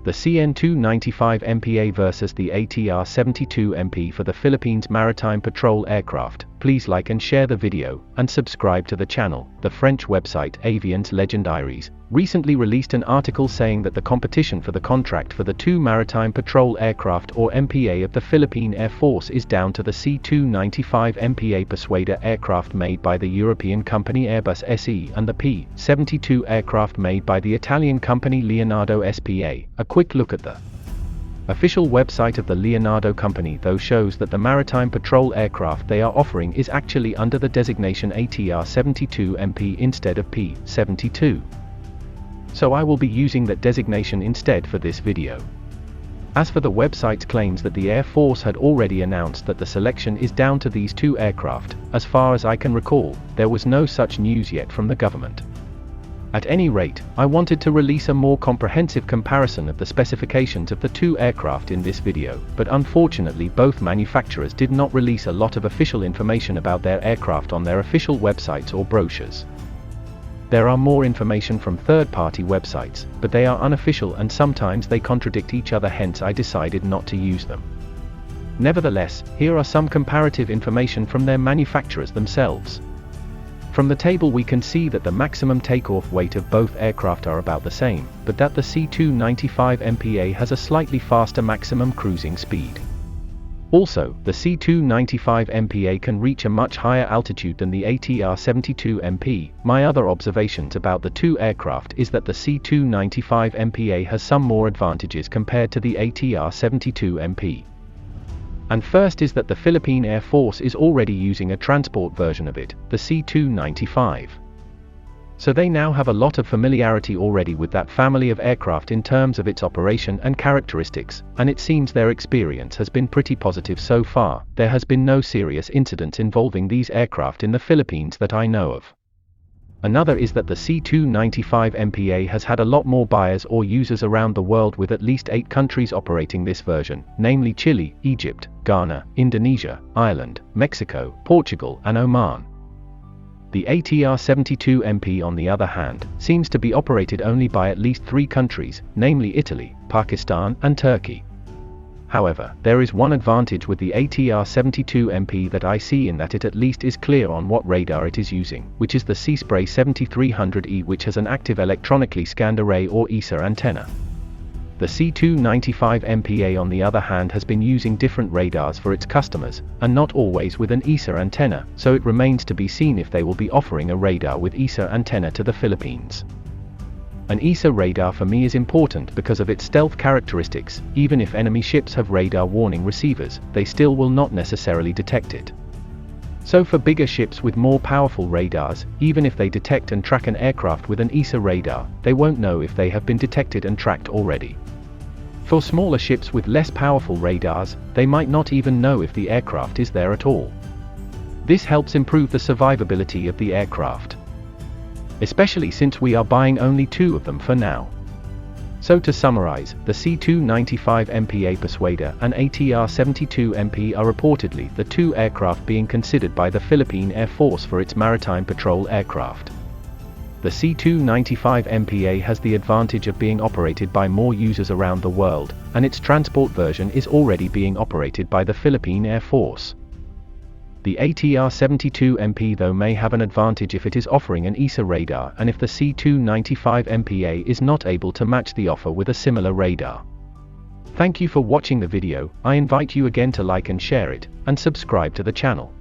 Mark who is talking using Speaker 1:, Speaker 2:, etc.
Speaker 1: the CN295MPA versus the ATR 72MP for the Philippines Maritime Patrol Aircraft. Please like and share the video, and subscribe to the channel. The French website Avions Legendaires recently released an article saying that the competition for the contract for the two Maritime Patrol Aircraft or MPA of the Philippine Air Force is down to the C295MPA Persuader aircraft made by the European company Airbus SE and the P-72 aircraft made by the Italian company Leonardo SPA. A quick look at the official website of the Leonardo company though shows that the Maritime Patrol aircraft they are offering is actually under the designation ATR 72MP instead of P-72. So I will be using that designation instead for this video. As for the website's claims that the Air Force had already announced that the selection is down to these two aircraft, as far as I can recall, there was no such news yet from the government. At any rate, I wanted to release a more comprehensive comparison of the specifications of the two aircraft in this video, but unfortunately both manufacturers did not release a lot of official information about their aircraft on their official websites or brochures. There are more information from third-party websites, but they are unofficial and sometimes they contradict each other, hence I decided not to use them. Nevertheless, here are some comparative information from their manufacturers themselves. From the table we can see that the maximum takeoff weight of both aircraft are about the same, but that the C295MPA has a slightly faster maximum cruising speed. Also, the C295MPA can reach a much higher altitude than the ATR 72MP. My other observations about the two aircraft is that the C295MPA has some more advantages compared to the ATR 72MP. And first is that the Philippine Air Force is already using a transport version of it, the C295. So they now have a lot of familiarity already with that family of aircraft in terms of its operation and characteristics, and it seems their experience has been pretty positive so far. There has been no serious incidents involving these aircraft in the Philippines that I know of. Another is that the C295MPA has had a lot more buyers or users around the world, with at least 8 countries operating this version, namely Chile, Egypt, Ghana, Indonesia, Ireland, Mexico, Portugal, and Oman. The ATR 72MP on the other hand, seems to be operated only by at least 3 countries, namely Italy, Pakistan, and Turkey. However, there is one advantage with the ATR 72MP that I see in that it at least is clear on what radar it is using, which is the Seaspray 7300E, which has an active electronically scanned array or AESA antenna. The C295MPA on the other hand has been using different radars for its customers, and not always with an AESA antenna, so it remains to be seen if they will be offering a radar with AESA antenna to the Philippines. An AESA radar for me is important because of its stealth characteristics. Even if enemy ships have radar warning receivers, they still will not necessarily detect it. So for bigger ships with more powerful radars, even if they detect and track an aircraft with an AESA radar, they won't know if they have been detected and tracked already. For smaller ships with less powerful radars, they might not even know if the aircraft is there at all. This helps improve the survivability of the aircraft, especially since we are buying only 2 of them for now. So to summarize, the C295MPA Persuader and ATR 72MP are reportedly the 2 aircraft being considered by the Philippine Air Force for its maritime patrol aircraft. The C295MPA has the advantage of being operated by more users around the world, and its transport version is already being operated by the Philippine Air Force. The ATR 72MP though may have an advantage if it is offering an AESA radar and if the C295MPA is not able to match the offer with a similar radar. Thank you for watching the video. I invite you again to like and share it, and subscribe to the channel.